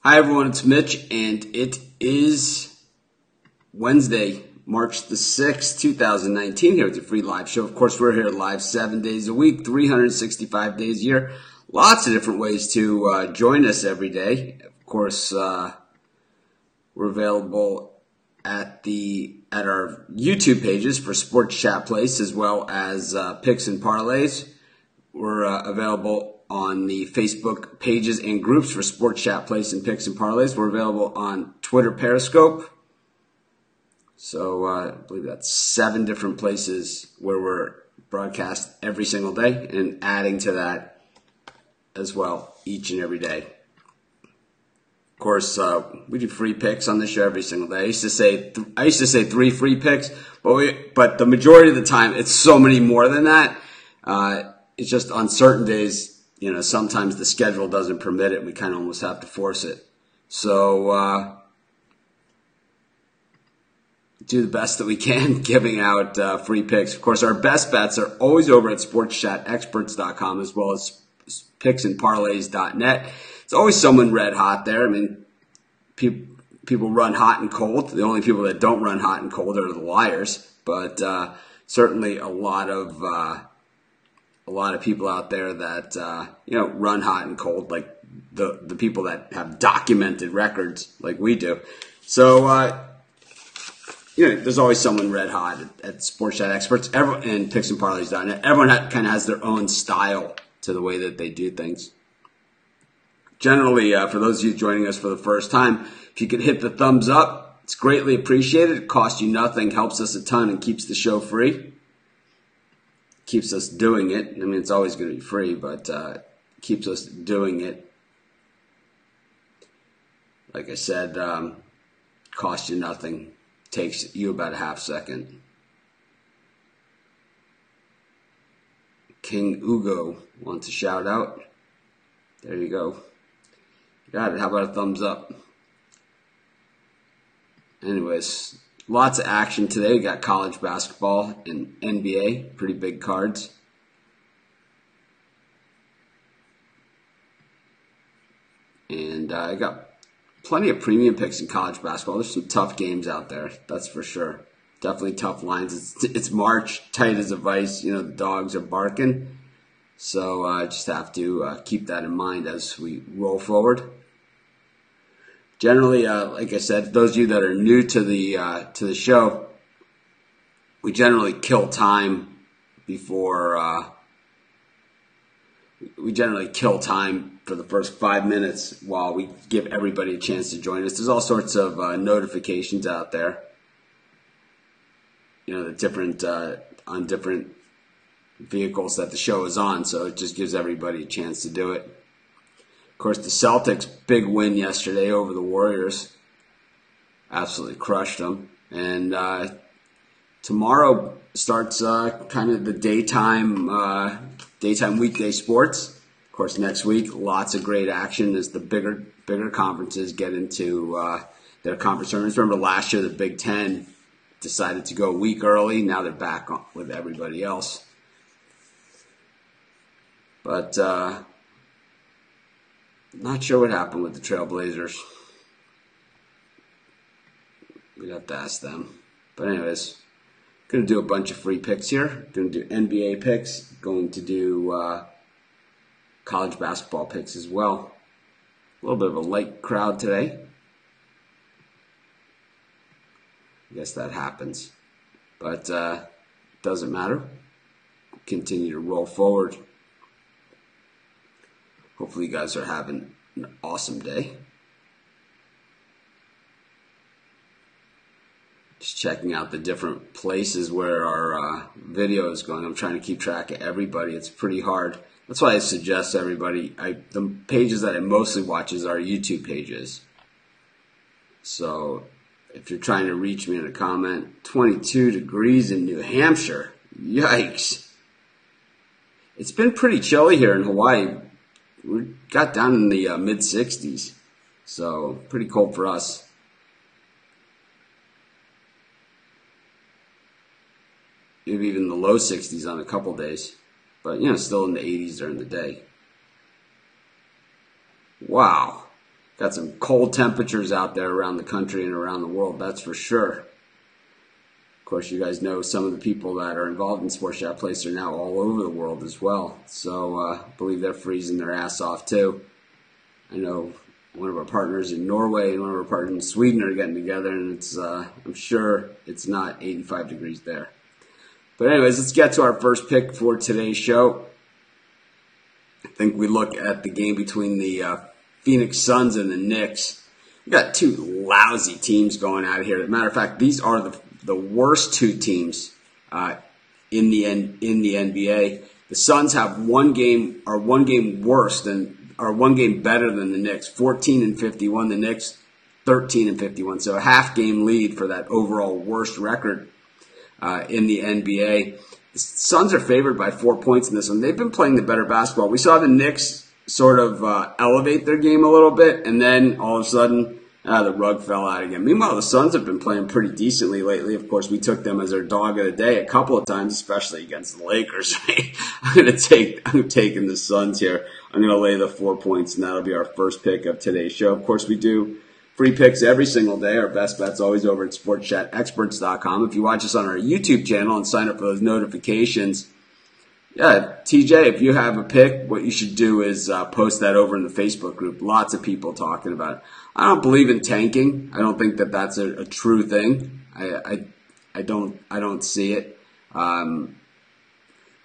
Hi everyone, it's Mitch, and it is Wednesday, March the 6th, 2019, here with your free live show. Of course, we're here live 7 days a week, 365 days a year. Lots of different ways to join us every day. Of course, we're available at our YouTube pages for Sports Chat Place, as well as Picks and Parlays. We're available on the Facebook pages and groups for Sports Chat Place and Picks and Parlays. We're available on Twitter Periscope. So I believe that's 7 different places where we're broadcast every single day, and adding to that as well each and every day. Of course, we do free picks on the show every single day. I used to say 3 free picks, but the majority of the time it's so many more than that. It's just on certain days, sometimes the schedule doesn't permit it. We kind of almost have to force it. So do the best that we can giving out free picks. Of course, our best bets are always over at sportschatexperts.com, as well as picksandparlays.net. It's always someone red hot there. I mean, people run hot and cold. The only people that don't run hot and cold are the liars. But certainly a lot of people out there that run hot and cold, like the people that have documented records like we do. So there's always someone red hot at Sports Chat Experts and picksandparlays.net. Everyone kind of has their own style to the way that they do things. Generally, for those of you joining us for the first time, if you could hit the thumbs up, it's greatly appreciated. It costs you nothing, helps us a ton, and keeps the show free. Keeps us doing it. I mean, it's always going to be free, but keeps us doing it. Like I said, costs you nothing. Takes you about a half second. King Ugo wants a shout out. There you go. Got it. How about a thumbs up? Anyways, lots of action today. We got college basketball and NBA. Pretty big cards. And I got plenty of premium picks in college basketball. There's some tough games out there, that's for sure. Definitely tough lines. It's March, tight as a vice. The dogs are barking. So I just have to keep that in mind as we roll forward. Generally, like I said, those of you that are new to the show, we generally kill time before. We generally kill time for the first 5 minutes while we give everybody a chance to join us. There's all sorts of notifications out there. The different on different vehicles that the show is on, so it just gives everybody a chance to do it. Of course, the Celtics, big win yesterday over the Warriors. Absolutely crushed them. And tomorrow starts kind of the daytime weekday sports. Of course, next week, lots of great action as the bigger conferences get into their conference tournaments. Remember last year, the Big Ten decided to go a week early. Now they're back on with everybody else. But not sure what happened with the Trailblazers. We'd have to ask them. But anyways, going to do a bunch of free picks here. Going to do NBA picks. Going to do college basketball picks as well. A little bit of a light crowd today. I guess that happens. But doesn't matter. Continue to roll forward. Hopefully you guys are having an awesome day. Just checking out the different places where our video is going. I'm trying to keep track of everybody. It's pretty hard. That's why I suggest everybody, the pages that I mostly watch is our YouTube pages. So if you're trying to reach me in a comment, 22 degrees in New Hampshire. Yikes. It's been pretty chilly here in Hawaii. We got down in the mid-60s, so pretty cold for us. Maybe even the low 60s on a couple days, but still in the 80s during the day. Wow. Got some cold temperatures out there around the country and around the world, that's for sure. Of course, you guys know some of the people that are involved in Sports Chat Place are now all over the world as well. So I believe they're freezing their ass off too. I know one of our partners in Norway and one of our partners in Sweden are getting together, and it's I'm sure it's not 85 degrees there. But anyways, let's get to our first pick for today's show. I think we look at the game between the Phoenix Suns and the Knicks. We got two lousy teams going out here. As a matter of fact, these are the worst two teams in the NBA. The Suns have one game better than the Knicks, 14-51. The Knicks 13-51. So a half game lead for that overall worst record in the NBA. The Suns are favored by 4 points in this one. They've been playing the better basketball. We saw the Knicks sort of elevate their game a little bit, and then all of a sudden the rug fell out again. Meanwhile, the Suns have been playing pretty decently lately. Of course, we took them as our dog of the day a couple of times, especially against the Lakers. I'm taking the Suns here. I'm going to lay the 4 points, and that'll be our first pick of today's show. Of course, we do free picks every single day. Our best bet's always over at sportschatexperts.com. If you watch us on our YouTube channel and sign up for those notifications, yeah, TJ, if you have a pick, what you should do is post that over in the Facebook group. Lots of people talking about it. I don't believe in tanking. I don't think that that's a true thing. I don't see it.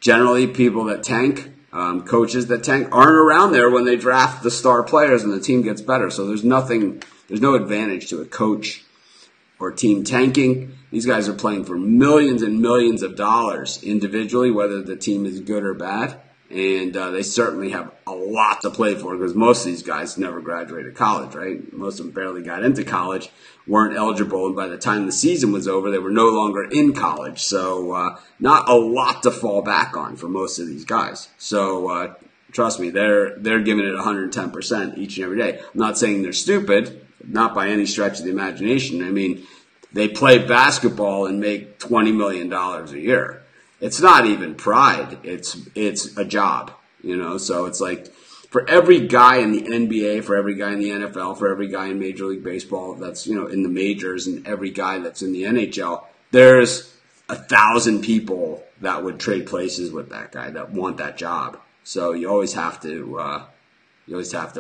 Generally, people that tank, coaches that tank, aren't around there when they draft the star players and the team gets better. So there's no advantage to a coach or team tanking. These guys are playing for millions and millions of dollars individually, whether the team is good or bad. And they certainly have a lot to play for because most of these guys never graduated college, right? Most of them barely got into college, weren't eligible, and by the time the season was over, they were no longer in college. So not a lot to fall back on for most of these guys. So trust me, they're giving it 110% each and every day. I'm not saying they're stupid, not by any stretch of the imagination. I mean, they play basketball and make $20 million a year. It's not even pride. It's a job, So it's like for every guy in the NBA, for every guy in the NFL, for every guy in Major League Baseball that's, in the majors, and every guy that's in the NHL, there's 1,000 people that would trade places with that guy that want that job. So you always have to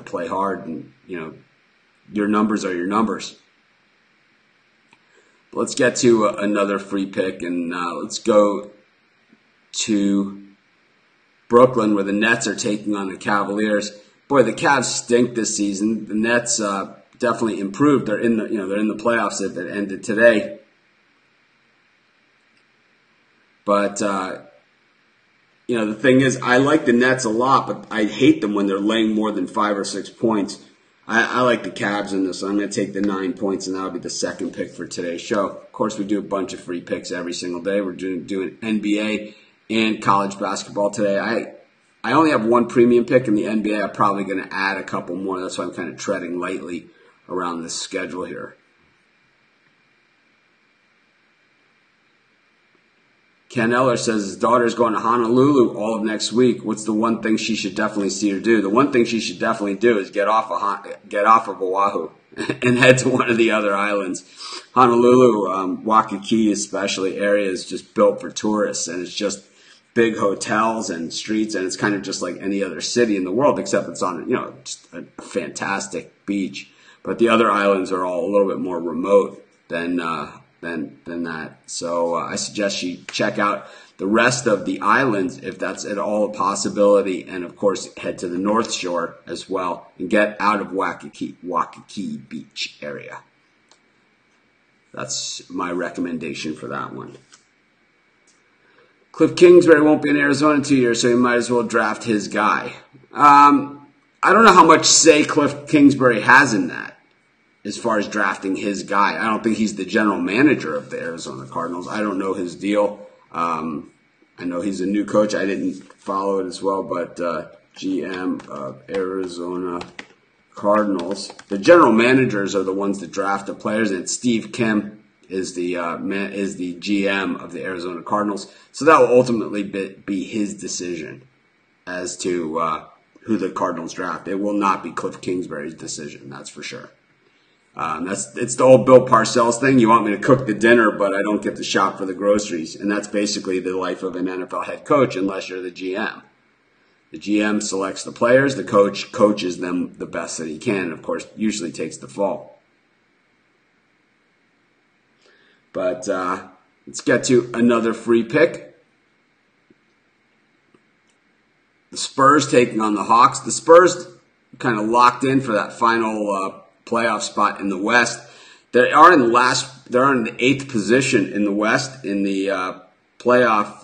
play hard, and your numbers are your numbers. Let's get to another free pick, and let's go to Brooklyn, where the Nets are taking on the Cavaliers. Boy, the Cavs stink this season. The Nets definitely improved. They're in the playoffs that ended today. But the thing is, I like the Nets a lot, but I hate them when they're laying more than 5 or 6 points. I like the Cavs in this, so I'm going to take the 9 points, and that'll be the second pick for today's show. Of course, we do a bunch of free picks every single day. We're doing NBA and college basketball today. I only have one premium pick in the NBA. I'm probably going to add a couple more. That's why I'm kind of treading lightly around this schedule here. Ken Eller says his daughter's going to Honolulu all of next week. What's the one thing she should definitely see her do? The one thing she should definitely do is get off of Oahu and head to one of the other islands. Honolulu, Waikiki especially, area is just built for tourists, and it's just big hotels and streets, and it's kind of just like any other city in the world, except it's on just a fantastic beach. But the other islands are all a little bit more remote than that. So I suggest you check out the rest of the islands if that's at all a possibility, and of course head to the North Shore as well and get out of Waikiki Beach area. That's my recommendation for that one. Cliff Kingsbury won't be in Arizona in 2 years, so you might as well draft his guy. I don't know how much say Cliff Kingsbury has in that. As far as drafting his guy, I don't think he's the general manager of the Arizona Cardinals. I don't know his deal. I know he's a new coach. I didn't follow it as well, but GM of Arizona Cardinals. The general managers are the ones that draft the players, and Steve Kim is the GM of the Arizona Cardinals. So that will ultimately be his decision as to who the Cardinals draft. It will not be Cliff Kingsbury's decision, that's for sure. It's the old Bill Parcells thing. You want me to cook the dinner, but I don't get to shop for the groceries. And that's basically the life of an NFL head coach, unless you're the GM. The GM selects the players. The coach coaches them the best that he can. And, of course, usually takes the fall. But let's get to another free pick. The Spurs taking on the Hawks. The Spurs kind of locked in for that final playoff spot in the West. They are in the eighth position in the West in the playoff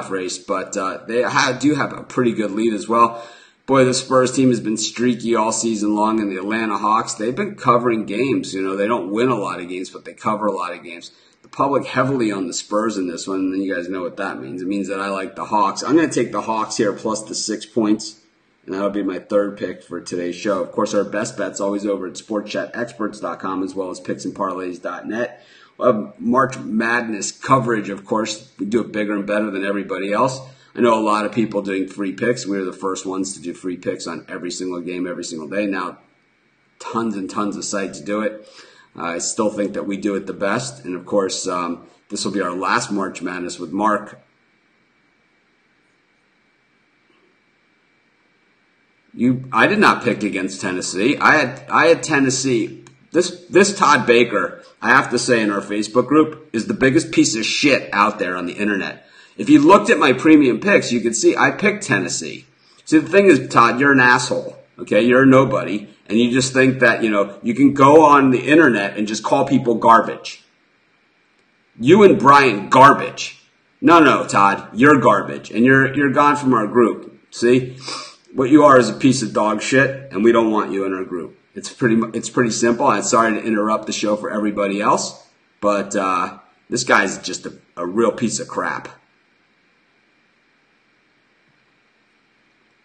race, but they do have a pretty good lead as well. Boy, the Spurs team has been streaky all season long, and the Atlanta Hawks, they've been covering games. You know, they don't win a lot of games, but they cover a lot of games. The public heavily on the Spurs in this one, and then you guys know what that means. It means that I like the Hawks. I'm going to take the Hawks here plus the 6 points. And that'll be my third pick for today's show. Of course, our best bet's always over at sportchatexperts.com as well as picksandparlays.net. We'll have March Madness coverage, of course. We do it bigger and better than everybody else. I know a lot of people doing free picks. We were the first ones to do free picks on every single game, every single day. Now, tons and tons of sites do it. I still think that we do it the best. And, of course, this will be our last March Madness with Mark. I did not pick against Tennessee. I had Tennessee. This Todd Baker, I have to say, in our Facebook group, is the biggest piece of shit out there on the internet. If you looked at my premium picks, you could see I picked Tennessee. See, the thing is, Todd, you're an asshole. Okay, you're a nobody, and you just think that you can go on the internet and just call people garbage. You and Brian, garbage. No, Todd, you're garbage, and you're gone from our group. See. What you are is a piece of dog shit, and we don't want you in our group. It's pretty simple. I'm sorry to interrupt the show for everybody else, but this guy's just a real piece of crap.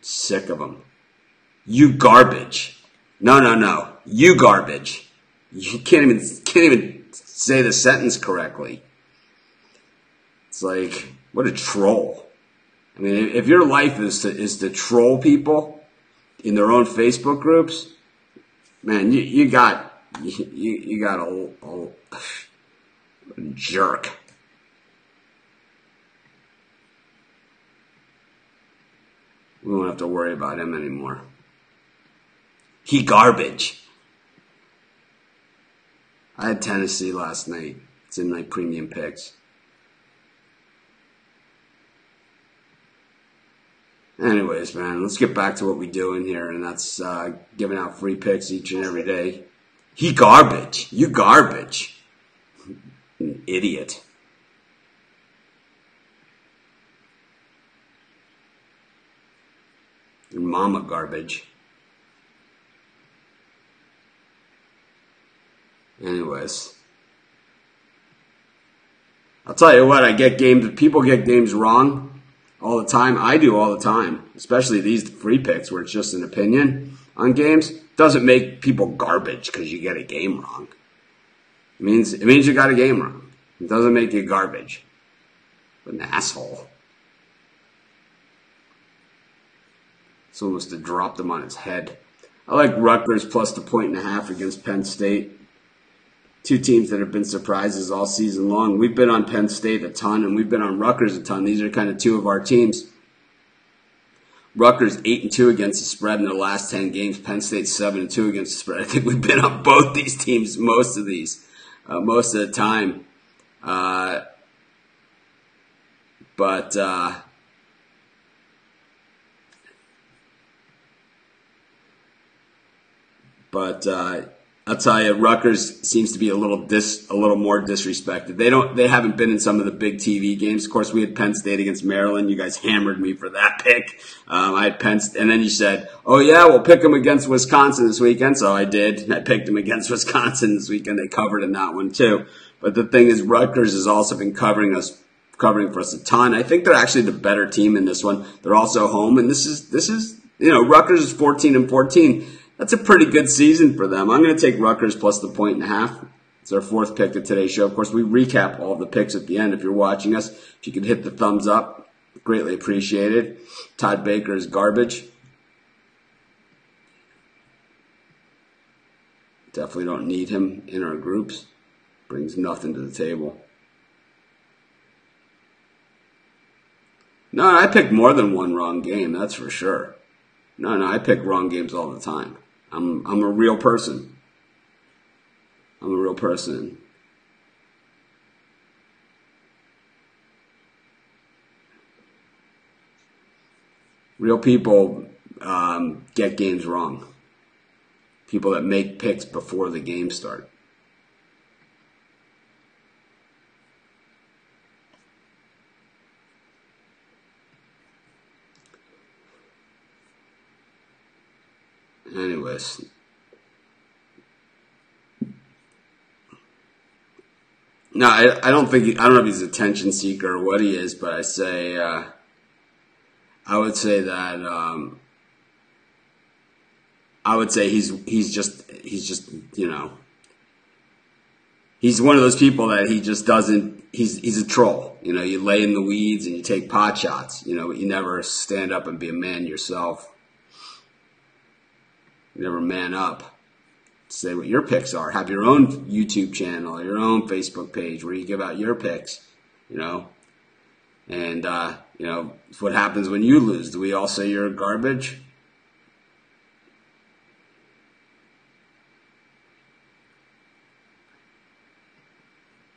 Sick of him. You garbage. No. You garbage. You can't even say the sentence correctly. It's like, what a troll. I mean, if your life is to troll people in their own Facebook groups, man, you got a jerk. We won't have to worry about him anymore. He garbage. I had Tennessee last night. It's in my premium picks. Anyways, man, let's get back to what we do in here, and that's giving out free picks each and every day. He garbage. You garbage. An idiot. Your mama garbage. Anyways. I'll tell you what, people get games wrong. All the time. I do all the time. Especially these free picks where it's just an opinion on games. Doesn't make people garbage because you get a game wrong. It means you got a game wrong. It doesn't make you garbage. But an asshole. It's almost to drop them on his head. I like Rutgers plus the 1.5 against Penn State. Two teams that have been surprises all season long. We've been on Penn State a ton, and we've been on Rutgers a ton. These are kind of two of our teams. Rutgers 8-2 against the spread in their last 10 games. Penn State 7-2 against the spread. I think we've been on both these teams most of the time. But I'll tell you, Rutgers seems to be a little more disrespected. They haven't been in some of the big TV games. Of course, we had Penn State against Maryland. You guys hammered me for that pick. I had Penn State, and then you said, "Oh yeah, we'll pick them against Wisconsin this weekend." So I did. I picked them against Wisconsin this weekend. They covered in that one too. But the thing is, Rutgers has also been covering for us a ton. I think they're actually the better team in this one. They're also home, and this is Rutgers is 14-14. That's a pretty good season for them. I'm going to take Rutgers plus the 1.5. It's our fourth pick of today's show. Of course, we recap all the picks at the end. If you're watching us, if you could hit the thumbs up, Greatly appreciated. Todd Baker is garbage. Definitely don't need him in our groups. Brings nothing to the table. No, I picked more than one wrong game, that's for sure. No, I pick wrong games all the time. I'm a real person. I'm a real person. Real people get games wrong. People that make picks before the game start. Anyways. No, I don't think, I don't know if he's an attention seeker or what he is, but I would say that, I would say he's just, you know, he's one of those people that he just doesn't, he's a troll. You know, you lay in the weeds and you take pot shots, you know, but you never stand up and be a man yourself. You never man up. Say what your picks are. Have your own YouTube channel, your own Facebook page where you give out your picks, you know. And, you know, what happens when you lose? Do we all say you're garbage?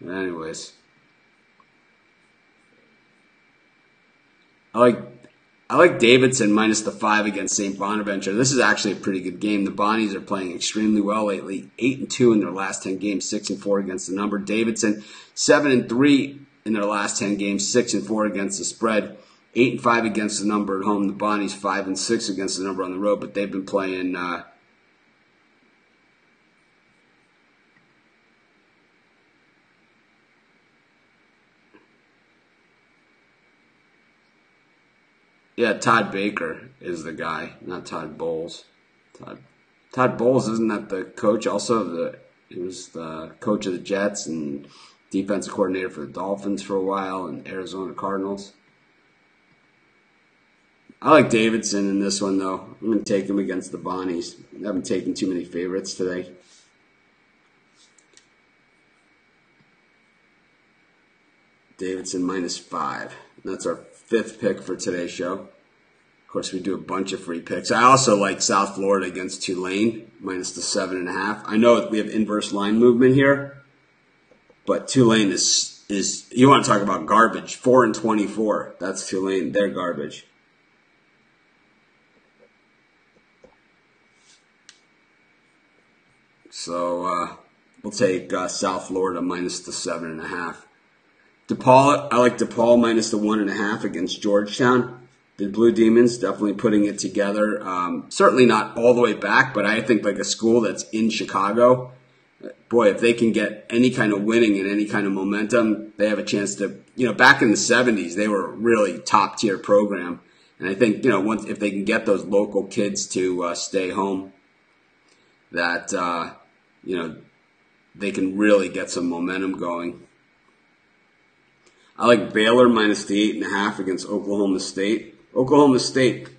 Anyways. I like Davidson minus the 5 against St. Bonaventure. This is actually a pretty good game. The Bonnies are playing extremely well lately. 8-2 in their last 10 games, 6-4 against the number. Davidson 7-3 in their last 10 games, 6-4 against the spread. 8-5 against the number at home. The Bonnies 5-6 against the number on the road, but they've been playing. Yeah, Todd Baker is the guy, not Todd Bowles. Todd Bowles, isn't that the coach? Also, he was the coach of the Jets and defensive coordinator for the Dolphins for a while and Arizona Cardinals. I like Davidson in this one, though. I'm going to take him against the Bonnies. I haven't taken too many favorites today. Davidson minus 5. That's our 5th pick for today's show. Of course, we do a bunch of free picks. I also like South Florida against Tulane, minus the 7.5. I know we have inverse line movement here, but Tulane is you want to talk about garbage. 4-24. That's Tulane. They're garbage. So we'll take South Florida minus the 7.5. DePaul, I like DePaul minus the 1.5 against Georgetown. The Blue Demons definitely putting it together. Certainly not all the way back, but I think like a school that's in Chicago, boy, if they can get any kind of winning and any kind of momentum, they have a chance to, you know, back in the 70s, they were a really top tier program. And I think, you know, if they can get those local kids to stay home, that, you know, they can really get some momentum going. I like Baylor minus the 8.5 against Oklahoma State. Oklahoma State,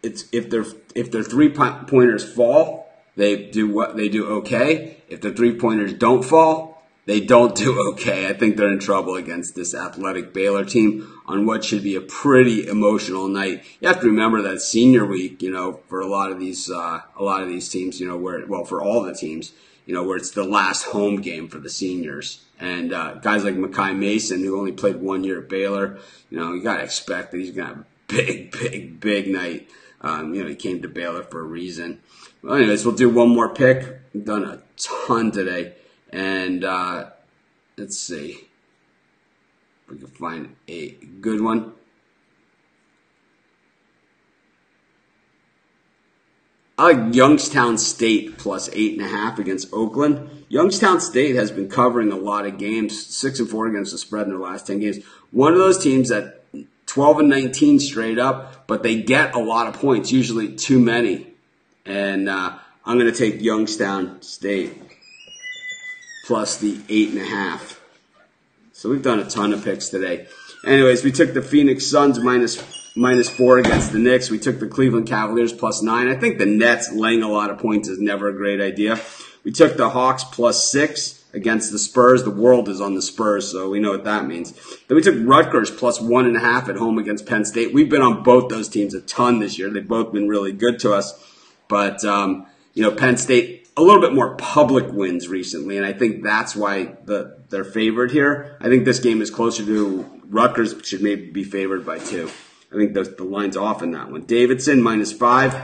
if their 3-pointers fall, they do okay. If their 3-pointers don't fall, they don't do okay. I think they're in trouble against this athletic Baylor team on what should be a pretty emotional night. You have to remember that senior week, you know, for a lot of these teams, you know, for all the teams, you know, where it's the last home game for the seniors. And guys like Mekhi Mason, who only played 1 year at Baylor, you know, you got to expect that he's going to have a big night. You know, he came to Baylor for a reason. Well, anyways, we'll do one more pick. We've done a ton today. And let's see if we can find a good one. I like Youngstown State plus 8.5 against Oakland. Youngstown State has been covering a lot of games, 6-4 against the spread in their last 10 games. One of those teams that 12-19 straight up, but they get a lot of points, usually too many. And I'm going to take Youngstown State plus the 8.5. So we've done a ton of picks today. Anyways, we took the Phoenix Suns -4 against the Knicks. We took the Cleveland Cavaliers +9. I think the Nets laying a lot of points is never a great idea. We took the Hawks +6 against the Spurs. The world is on the Spurs, so we know what that means. Then we took Rutgers +1.5 at home against Penn State. We've been on both those teams a ton this year. They've both been really good to us. But, Penn State, a little bit more public wins recently, and I think that's why they're favored here. I think this game is closer to Rutgers should maybe be favored by 2. I think the line's off in that one. Davidson -5.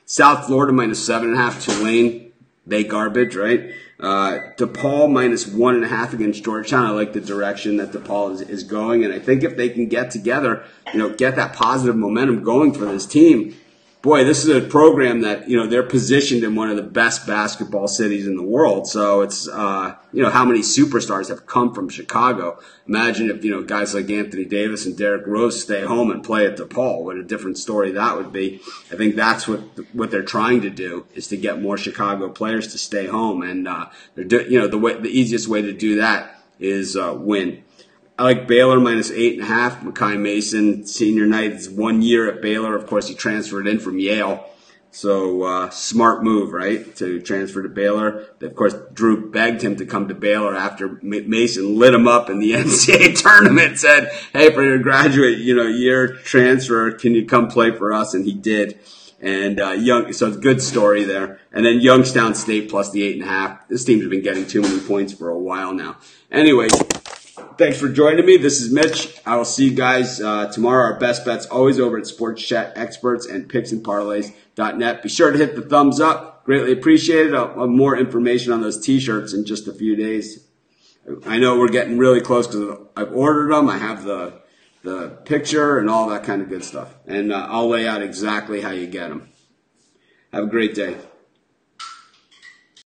South Florida -7.5. Tulane. They garbage, right? DePaul -1.5 against Georgetown. I like the direction that DePaul is going. And I think if they can get together, get that positive momentum going for this team, boy, this is a program that, they're positioned in one of the best basketball cities in the world. So it's, how many superstars have come from Chicago. Imagine if, guys like Anthony Davis and Derrick Rose stay home and play at DePaul. What a different story that would be. I think that's what they're trying to do, is to get more Chicago players to stay home. And, the easiest way to do that is, win. I like Baylor -8.5. Makai Mason, senior night, is 1 year at Baylor. Of course, he transferred in from Yale. So, smart move, right, to transfer to Baylor. Of course, Drew begged him to come to Baylor after Mason lit him up in the NCAA tournament, said, hey, for your graduate, year transfer, can you come play for us? And he did. And, so it's a good story there. And then Youngstown State plus the 8.5. This team's been getting too many points for a while now. Anyway, thanks for joining me. This is Mitch. I will see you guys tomorrow. Our best bets always over at Sports Chat Experts and picksandparlays.net. Be sure to hit the thumbs up. Greatly appreciate it. I'll have more information on those T-shirts in just a few days. I know we're getting really close because I've ordered them. I have the picture and all that kind of good stuff. And I'll lay out exactly how you get them. Have a great day.